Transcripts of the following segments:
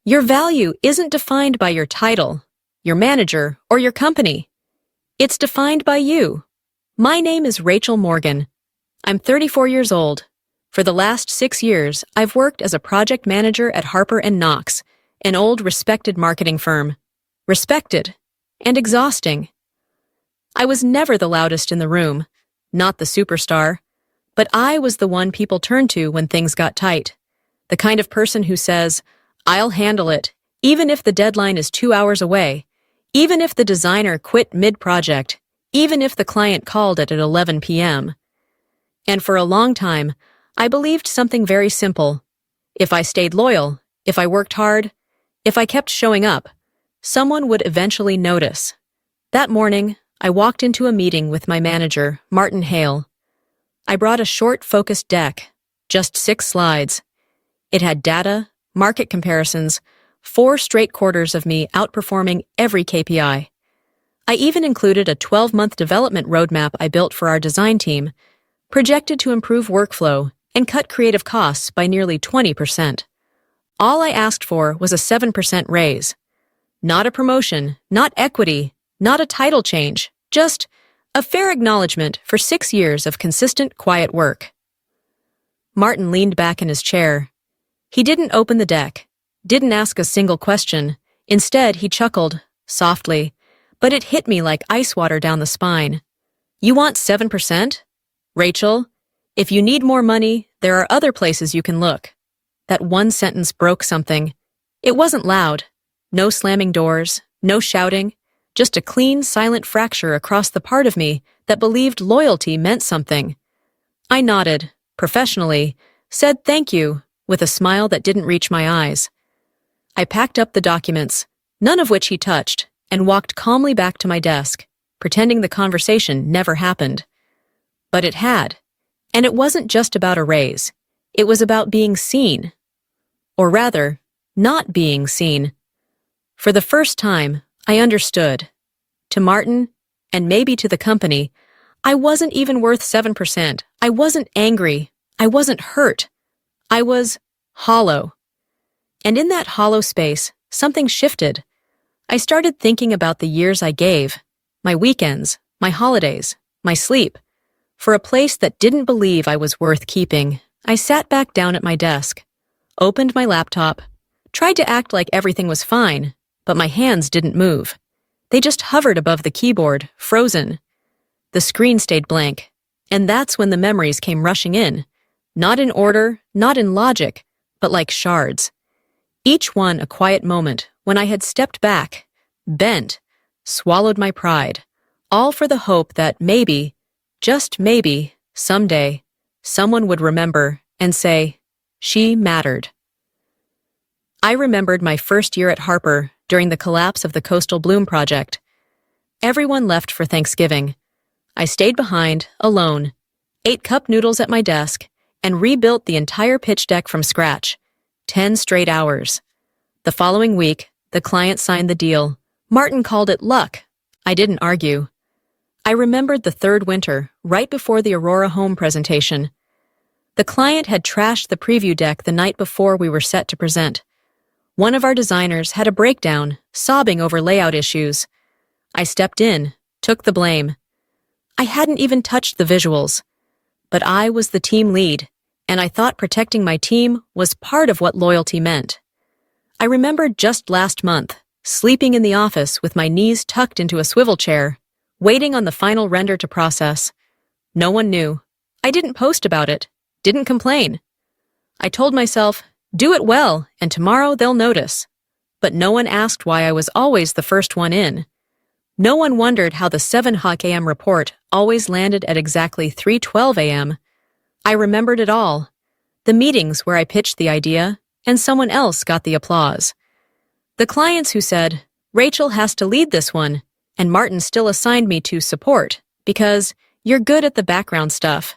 Your value isn't defined by your title, your manager, or your company. It's defined by you. My name is Rachel Morgan. I'm 34 years old. For the last 6 years, I've worked as a project manager at Harper & Knox, an old respected marketing firm. Respected and exhausting. I was never the loudest in the room, not the superstar, but I was the one people turned to when things got tight. The kind of person who says, "I'll handle it, even if the deadline is 2 hours away, even if the designer quit mid-project, even if the client called it at 11 p.m. And for a long time, I believed something very simple. If I stayed loyal, if I worked hard, if I kept showing up, someone would eventually notice. That morning, I walked into a meeting with my manager, Martin Hale. I brought a short, focused deck, just 6 slides. It had data, market comparisons, 4 straight quarters of me outperforming every KPI. I even included a 12-month development roadmap I built for our design team, projected to improve workflow and cut creative costs by nearly 20%. All I asked for was a 7% raise. Not a promotion, not equity, not a title change, just a fair acknowledgement for 6 years of consistent, quiet work. Martin leaned back in his chair. He didn't open the deck, didn't ask a single question. Instead, he chuckled, softly, but it hit me like ice water down the spine. "You want 7%? Rachel, if you need more money, there are other places you can look." That one sentence broke something. It wasn't loud. No slamming doors, no shouting, just a clean, silent fracture across the part of me that believed loyalty meant something. I nodded, professionally, said thank you, with a smile that didn't reach my eyes. I packed up the documents, none of which he touched, and walked calmly back to my desk, pretending the conversation never happened. But it had. And it wasn't just about a raise. It was about being seen. Or rather, not being seen. For the first time, I understood. To Martin, and maybe to the company, I wasn't even worth 7%. I wasn't angry. I wasn't hurt. I was hollow. And in that hollow space, something shifted. I started thinking about the years I gave, my weekends, my holidays, my sleep, for a place that didn't believe I was worth keeping. I sat back down at my desk, opened my laptop, tried to act like everything was fine, but my hands didn't move. They just hovered above the keyboard, frozen. The screen stayed blank, and that's when the memories came rushing in, not in order, not in logic, but like shards. Each one a quiet moment when I had stepped back, bent, swallowed my pride, all for the hope that maybe, just maybe, someday, someone would remember and say, she mattered. I remembered my first year at Harper during the collapse of the Coastal Bloom project. Everyone left for Thanksgiving. I stayed behind, alone, ate cup noodles at my desk, and rebuilt the entire pitch deck from scratch. 10 straight hours. The following week, the client signed the deal. Martin called it luck. I didn't argue. I remembered the third winter, right before the Aurora Home presentation. The client had trashed the preview deck the night before we were set to present. One of our designers had a breakdown, sobbing over layout issues. I stepped in, took the blame. I hadn't even touched the visuals. But I was the team lead, and I thought protecting my team was part of what loyalty meant. I remembered just last month, sleeping in the office with my knees tucked into a swivel chair, waiting on the final render to process. No one knew. I didn't post about it, didn't complain. I told myself, do it well, and tomorrow they'll notice. But no one asked why I was always the first one in. No one wondered how the 7 a.m. report always landed at exactly 3:12 a.m. I remembered it all. The meetings where I pitched the idea, and someone else got the applause. The clients who said, Rachel has to lead this one, and Martin still assigned me to support, because you're good at the background stuff.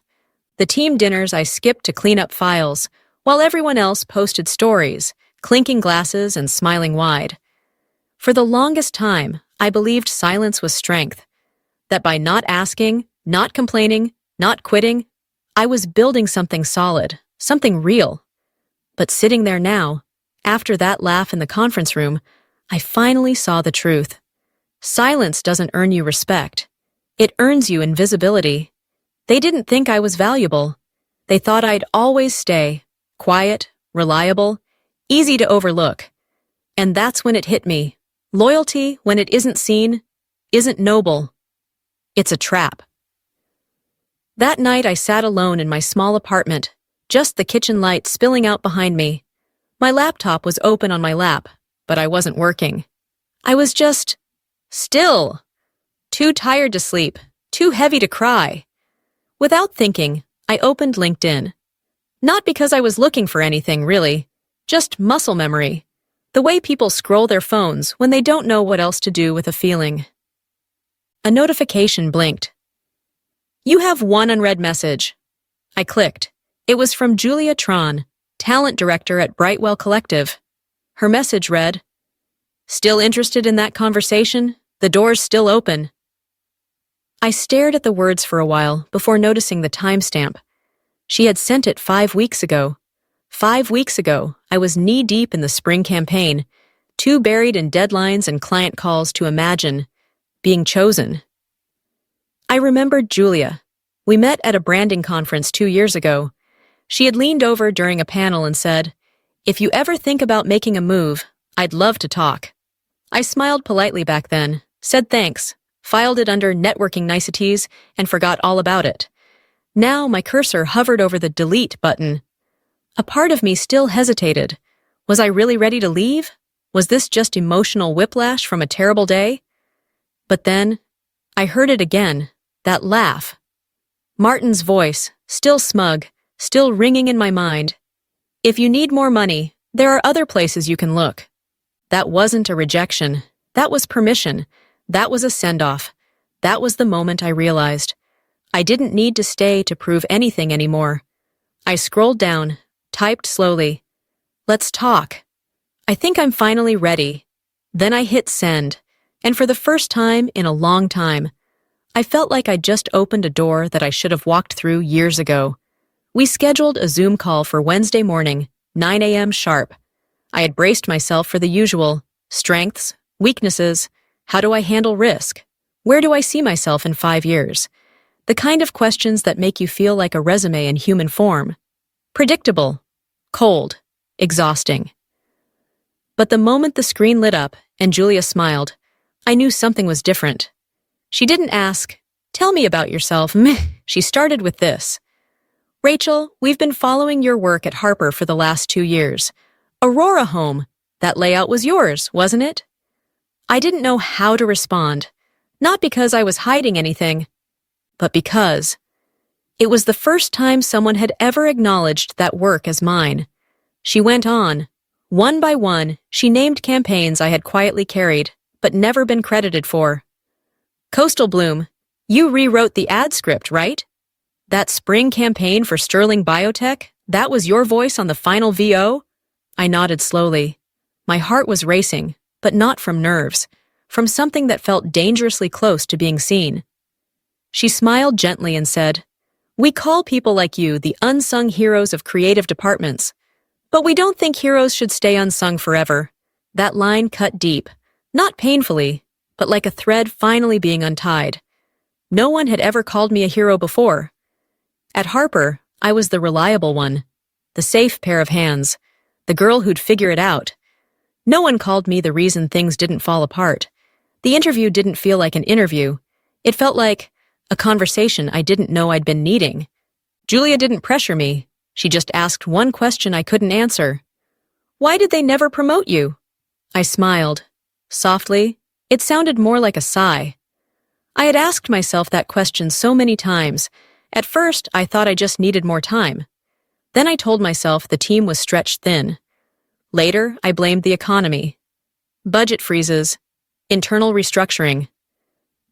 The team dinners I skipped to clean up files, while everyone else posted stories, clinking glasses and smiling wide. For the longest time, I believed silence was strength, that by not asking, not complaining, not quitting, I was building something solid, something real. But sitting there now, After that laugh in the conference room, I finally saw the truth. Silence doesn't earn you respect. It earns you invisibility. They didn't think I was valuable. They thought I'd always stay, quiet, reliable, easy to overlook. And that's when it hit me. Loyalty, when it isn't seen, isn't noble. It's a trap. That night I sat alone in my small apartment, just the kitchen light spilling out behind me. My laptop was open on my lap, but I wasn't working. I was just still. Too tired to sleep, too heavy to cry. Without thinking, I opened LinkedIn. Not because I was looking for anything, really. Just muscle memory. The way people scroll their phones when they don't know what else to do with a feeling. A notification blinked. You have one unread message. I clicked. It was from Julia Tron, talent director at Brightwell Collective. Her message read, "Still interested in that conversation? The door's still open." I stared at the words for a while before noticing the timestamp. She had sent it 5 weeks ago. 5 weeks ago, I was knee-deep in the spring campaign, too buried in deadlines and client calls to imagine being chosen. I remembered Julia. We met at a branding conference 2 years ago. She had leaned over during a panel and said, "If you ever think about making a move, I'd love to talk." I smiled politely back then, said thanks, filed it under networking niceties, and forgot all about it. Now my cursor hovered over the delete button. A part of me still hesitated. Was I really ready to leave? Was this just emotional whiplash from a terrible day? But then, I heard it again, that laugh. Martin's voice, still smug, still ringing in my mind. "If you need more money, there are other places you can look." That wasn't a rejection. That was permission. That was a send-off. That was the moment I realized. I didn't need to stay to prove anything anymore. I scrolled down, typed slowly. "Let's talk. I think I'm finally ready." Then I hit send, and for the first time in a long time, I felt like I'd just opened a door that I should have walked through years ago. We scheduled a Zoom call for Wednesday morning, 9 a.m. sharp. I had braced myself for the usual strengths, weaknesses, how do I handle risk? Where do I see myself in 5 years? The kind of questions that make you feel like a resume in human form. Predictable, cold, exhausting. But the moment the screen lit up and Julia smiled, I knew something was different. She didn't ask, "Tell me about yourself." She started with this. "Rachel, we've been following your work at Harper for the last 2 years. Aurora Home, that layout was yours, wasn't it?" I didn't know how to respond, not because I was hiding anything, but because it was the first time someone had ever acknowledged that work as mine. She went on. One by one, she named campaigns I had quietly carried, but never been credited for. "Coastal Bloom, you rewrote the ad script, right? That spring campaign for Sterling Biotech, that was your voice on the final VO?" I nodded slowly. My heart was racing, but not from nerves, from something that felt dangerously close to being seen. She smiled gently and said, "We call people like you the unsung heroes of creative departments, but we don't think heroes should stay unsung forever." That line cut deep, not painfully, but like a thread finally being untied. No one had ever called me a hero before. At Harper, I was the reliable one, the safe pair of hands, the girl who'd figure it out. No one called me the reason things didn't fall apart. The interview didn't feel like an interview. It felt like a conversation I didn't know I'd been needing. Julia didn't pressure me. She just asked one question I couldn't answer. "Why did they never promote you?" I smiled. Softly, it sounded more like a sigh. I had asked myself that question so many times. At first, I thought I just needed more time. Then I told myself the team was stretched thin. Later, I blamed the economy. Budget freezes, internal restructuring.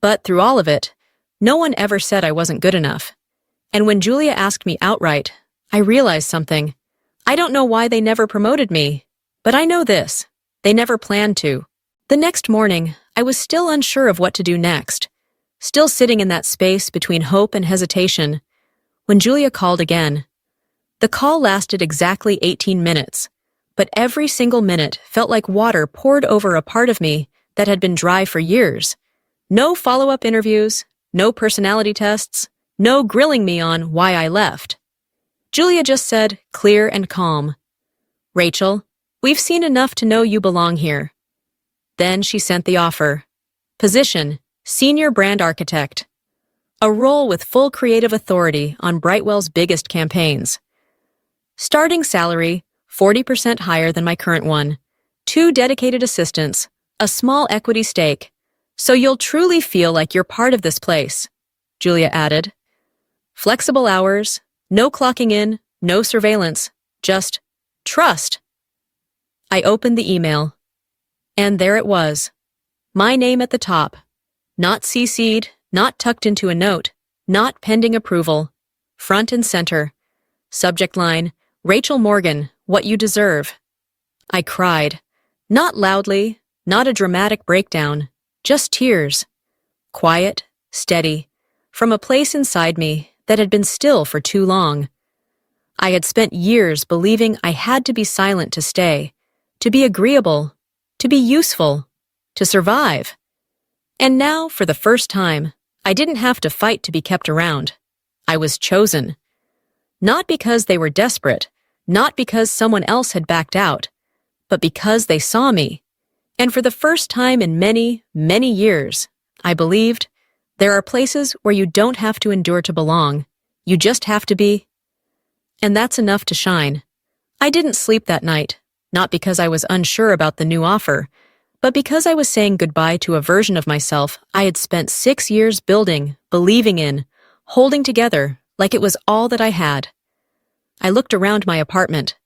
But through all of it, no one ever said I wasn't good enough. And when Julia asked me outright, I realized something. I don't know why they never promoted me, but I know this. They never planned to. The next morning, I was still unsure of what to do next, still sitting in that space between hope and hesitation, when Julia called again. The call lasted exactly 18 minutes. but every single minute felt like water poured over a part of me that had been dry for years. No follow-up interviews, no personality tests, no grilling me on why I left. Julia just said, clear and calm, "Rachel, we've seen enough to know you belong here." Then she sent the offer. Position, Senior Brand Architect. A role with full creative authority on Brightwell's biggest campaigns. Starting salary, 40% higher than my current one. 2 dedicated assistants, a small equity stake. So you'll truly feel like you're part of this place, Julia added. Flexible hours, no clocking in, no surveillance, just trust. I opened the email. And there it was. My name at the top. Not CC'd, not tucked into a note, not pending approval. Front and center. Subject line, Rachel Morgan, what you deserve. I cried. Not loudly, not a dramatic breakdown, just tears. Quiet, steady, from a place inside me that had been still for too long. I had spent years believing I had to be silent to stay, to be agreeable, to be useful, to survive. And now, for the first time, I didn't have to fight to be kept around. I was chosen. Not because they were desperate, not because someone else had backed out, but because they saw me. And for the first time in many, many years, I believed there are places where you don't have to endure to belong. You just have to be. And that's enough to shine. I didn't sleep that night, not because I was unsure about the new offer, but because I was saying goodbye to a version of myself I had spent 6 years building, believing in, holding together like it was all that I had. I looked around my apartment.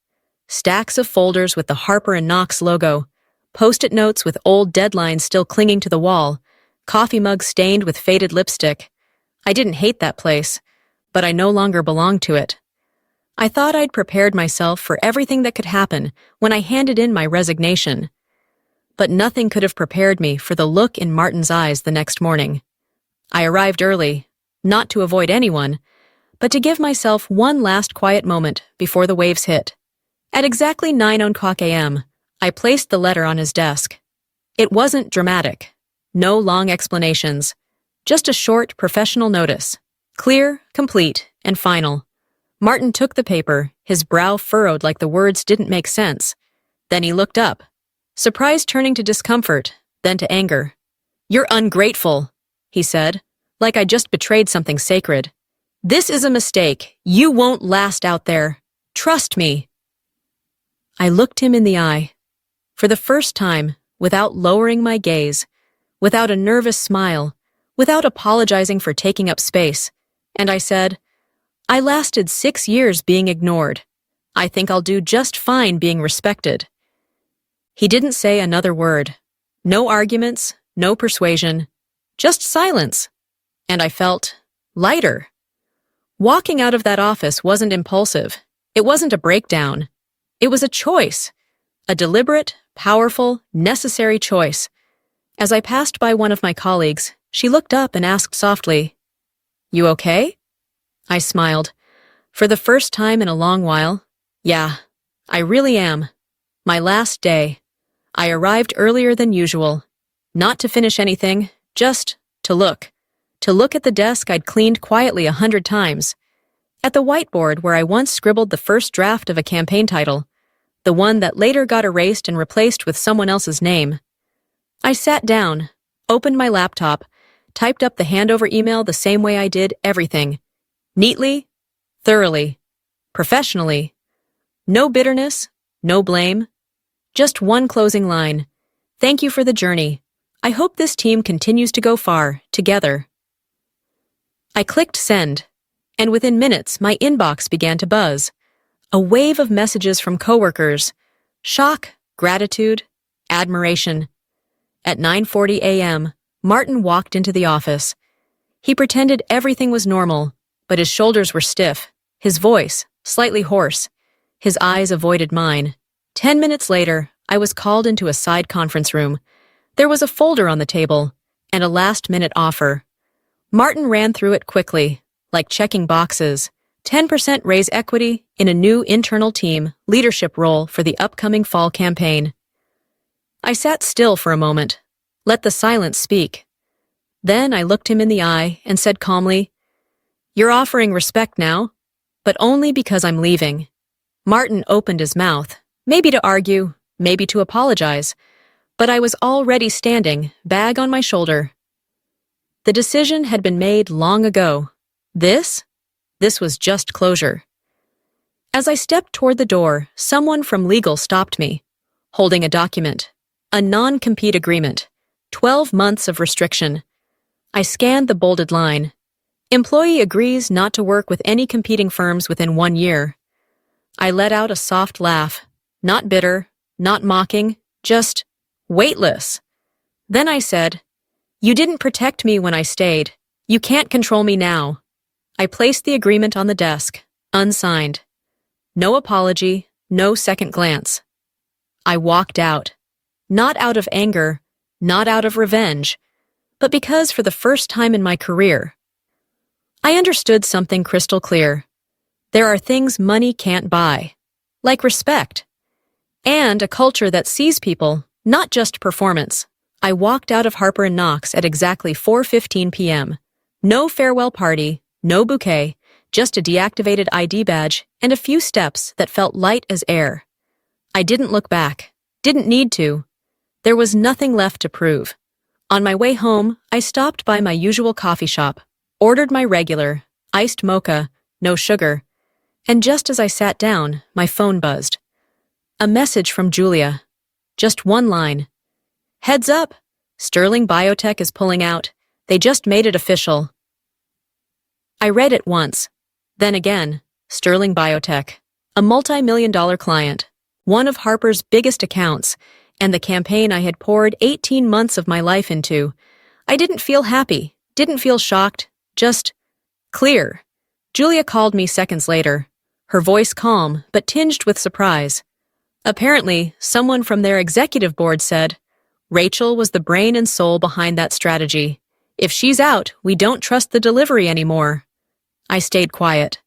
Stacks of folders with the Harper & Knox logo, Post-it notes with old deadlines still clinging to the wall, coffee mugs stained with faded lipstick. I didn't hate that place, but I no longer belonged to it. I thought I'd prepared myself for everything that could happen when I handed in my resignation. But nothing could have prepared me for the look in Martin's eyes the next morning. I arrived early, not to avoid anyone, but to give myself one last quiet moment before the waves hit. At exactly 9:00 a.m., I placed the letter on his desk. It wasn't dramatic. No long explanations. Just a short, professional notice. Clear, complete, and final. Martin took the paper, his brow furrowed like the words didn't make sense. Then he looked up, surprise turning to discomfort, then to anger. "You're ungrateful," he said, like I just betrayed something sacred. "This is a mistake. You won't last out there. Trust me." I looked him in the eye. For the first time, without lowering my gaze, without a nervous smile, without apologizing for taking up space, and I said, "I lasted 6 years being ignored. I think I'll do just fine being respected." He didn't say another word. No arguments, no persuasion, just silence. And I felt lighter. Walking out of that office wasn't impulsive. It wasn't a breakdown. It was a choice. A deliberate, powerful, necessary choice. As I passed by one of my colleagues, she looked up and asked softly, "You okay?" I smiled. For the first time in a long while, yeah, I really am. My last day. I arrived earlier than usual. Not to finish anything, just to look. To look at the desk I'd cleaned quietly 100 times. At the whiteboard where I once scribbled the first draft of a campaign title. The one that later got erased and replaced with someone else's name. I sat down, opened my laptop, typed up the handover email the same way I did everything. Neatly, thoroughly, professionally. No bitterness, no blame. Just one closing line. "Thank you for the journey. I hope this team continues to go far, together." I clicked send, and within minutes my inbox began to buzz. A wave of messages from coworkers. Shock, gratitude, admiration. At 9:40 a.m., Martin walked into the office. He pretended everything was normal, but his shoulders were stiff, his voice slightly hoarse. His eyes avoided mine. 10 minutes later, I was called into a side conference room. There was a folder on the table, and a last-minute offer. Martin ran through it quickly, like checking boxes, 10% raise equity in a new internal team leadership role for the upcoming fall campaign. I sat still for a moment, let the silence speak. Then I looked him in the eye and said calmly, "You're offering respect now, but only because I'm leaving." Martin opened his mouth, maybe to argue, maybe to apologize, but I was already standing, bag on my shoulder. The decision had been made long ago. This was just closure. As I stepped toward the door, someone from legal stopped me, holding a document, a non-compete agreement, 12 months of restriction. I scanned the bolded line. Employee agrees not to work with any competing firms within 1 year. I let out a soft laugh, not bitter, not mocking, just weightless. Then I said, "You didn't protect me when I stayed. You can't control me now." I placed the agreement on the desk, unsigned. No apology, no second glance. I walked out. Not out of anger, not out of revenge, but because for the first time in my career, I understood something crystal clear. There are things money can't buy, like respect, and a culture that sees people, not just performance. I walked out of Harper & Knox at exactly 4:15 p.m. No farewell party, no bouquet, just a deactivated ID badge and a few steps that felt light as air. I didn't look back, didn't need to. There was nothing left to prove. On my way home, I stopped by my usual coffee shop, ordered my regular, iced mocha, no sugar, and just as I sat down, my phone buzzed. A message from Julia. Just one line. "Heads up! Sterling Biotech is pulling out. They just made it official." I read it once, then again. Sterling Biotech, a multi-million-dollar client, one of Harper's biggest accounts, and the campaign I had poured 18 months of my life into. I didn't feel happy, didn't feel shocked, just clear. Julia called me seconds later, her voice calm but tinged with surprise. Apparently, someone from their executive board said, "Rachel was the brain and soul behind that strategy. If she's out, we don't trust the delivery anymore." I stayed quiet.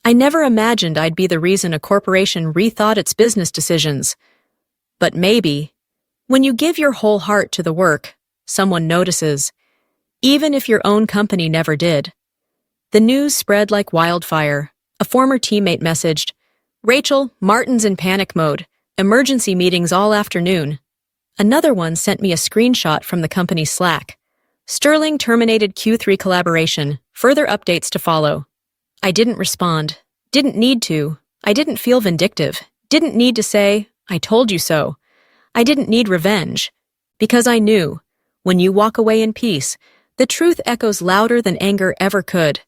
I never imagined I'd be the reason a corporation rethought its business decisions. But maybe, when you give your whole heart to the work, someone notices, even if your own company never did. The news spread like wildfire. A former teammate messaged, "Rachel, Martin's in panic mode. Emergency meetings all afternoon." Another one sent me a screenshot from the company's Slack. "Sterling terminated Q3 collaboration. Further updates to follow." I didn't respond. Didn't need to. I didn't feel vindictive. Didn't need to say, "I told you so." I didn't need revenge. Because I knew, when you walk away in peace, the truth echoes louder than anger ever could.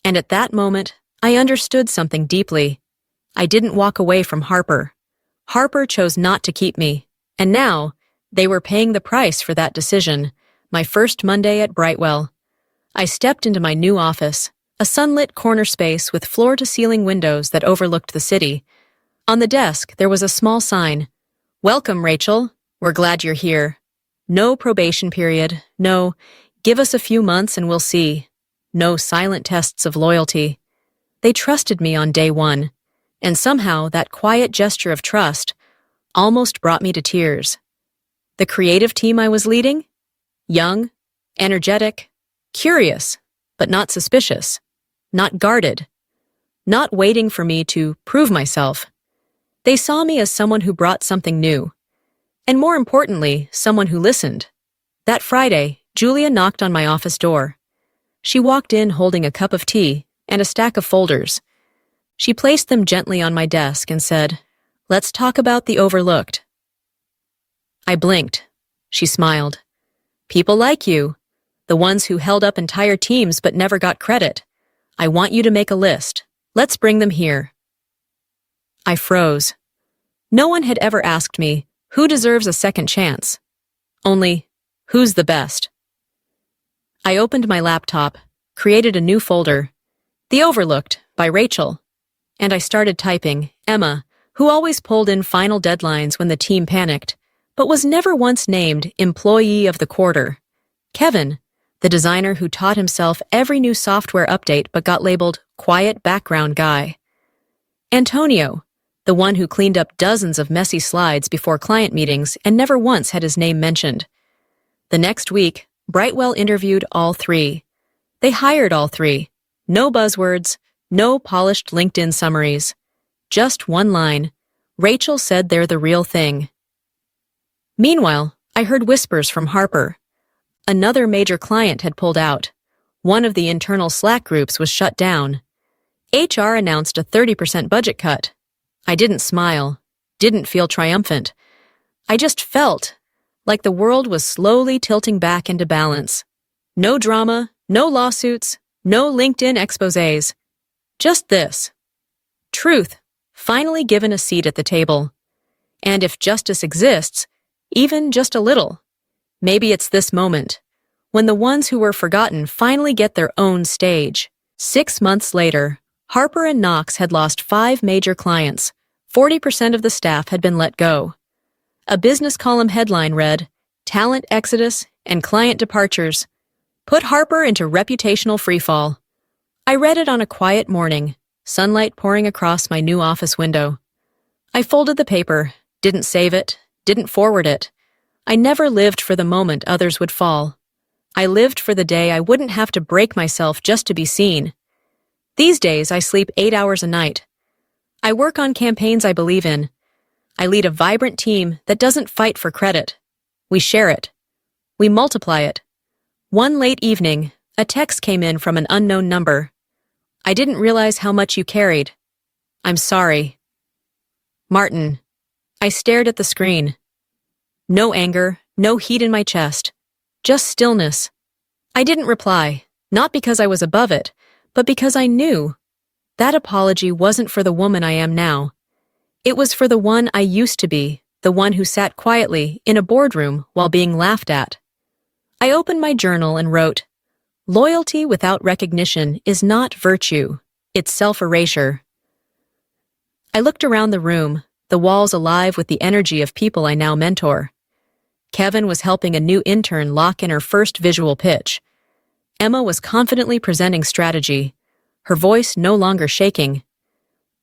And at that moment, I understood something deeply. I didn't walk away from Harper. Harper chose not to keep me. And now, they were paying the price for that decision. My first Monday at Brightwell. I stepped into my new office, a sunlit corner space with floor-to-ceiling windows that overlooked the city. On the desk, there was a small sign, "Welcome, Rachel. We're glad you're here." No probation period, no, "Give us a few months and we'll see." No silent tests of loyalty. They trusted me on day one, and somehow that quiet gesture of trust almost brought me to tears. The creative team I was leading? Young, energetic, curious, but not suspicious, not guarded, not waiting for me to prove myself. They saw me as someone who brought something new, and more importantly, someone who listened. That Friday, Julia knocked on my office door. She walked in holding a cup of tea and a stack of folders. She placed them gently on my desk and said, "Let's talk about the overlooked." I blinked. She smiled. "People like you, the ones who held up entire teams but never got credit. I want you to make a list. Let's bring them here." I froze. No one had ever asked me, who deserves a second chance? Only, who's the best? I opened my laptop, created a new folder, The Overlooked by Rachel, and I started typing Emma, who always pulled in final deadlines when the team panicked, but was never once named Employee of the Quarter. Kevin, the designer who taught himself every new software update but got labeled quiet background guy. Antonio, the one who cleaned up dozens of messy slides before client meetings and never once had his name mentioned. The next week, Brightwell interviewed all three. They hired all three. No buzzwords, no polished LinkedIn summaries. Just one line. Rachel said they're the real thing. Meanwhile, I heard whispers from Harper. Another major client had pulled out. One of the internal Slack groups was shut down. HR announced a 30% budget cut. I didn't smile, didn't feel triumphant. I just felt like the world was slowly tilting back into balance. No drama, no lawsuits, no LinkedIn exposés. Just this. Truth, finally given a seat at the table. And if justice exists, even just a little, maybe it's this moment, when the ones who were forgotten finally get their own stage. 6 months later, Harper and Knox had lost 5 major clients. 40% of the staff had been let go. A business column headline read, "Talent Exodus and Client Departures Put Harper into Reputational Freefall." I read it on a quiet morning, sunlight pouring across my new office window. I folded the paper, didn't save it, didn't forward it. I never lived for the moment others would fall. I lived for the day I wouldn't have to break myself just to be seen. These days, I sleep 8 hours a night. I work on campaigns I believe in. I lead a vibrant team that doesn't fight for credit. We share it. We multiply it. One late evening, a text came in from an unknown number. "I didn't realize how much you carried. I'm sorry. Martin." I stared at the screen. No anger, no heat in my chest. Just stillness. I didn't reply, not because I was above it, but because I knew that apology wasn't for the woman I am now. It was for the one I used to be, the one who sat quietly in a boardroom while being laughed at. I opened my journal and wrote, "Loyalty without recognition is not virtue, it's self-erasure." I looked around the room, the walls alive with the energy of people I now mentor. Kevin was helping a new intern lock in her first visual pitch. Emma was confidently presenting strategy, her voice no longer shaking.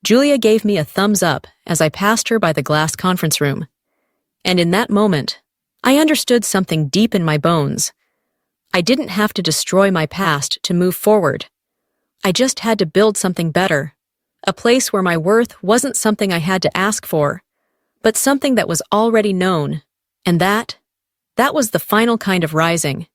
Julia gave me a thumbs up as I passed her by the glass conference room. And in that moment, I understood something deep in my bones. I didn't have to destroy my past to move forward. I just had to build something better, a place where my worth wasn't something I had to ask for, but something that was already known, and that was the final kind of rising.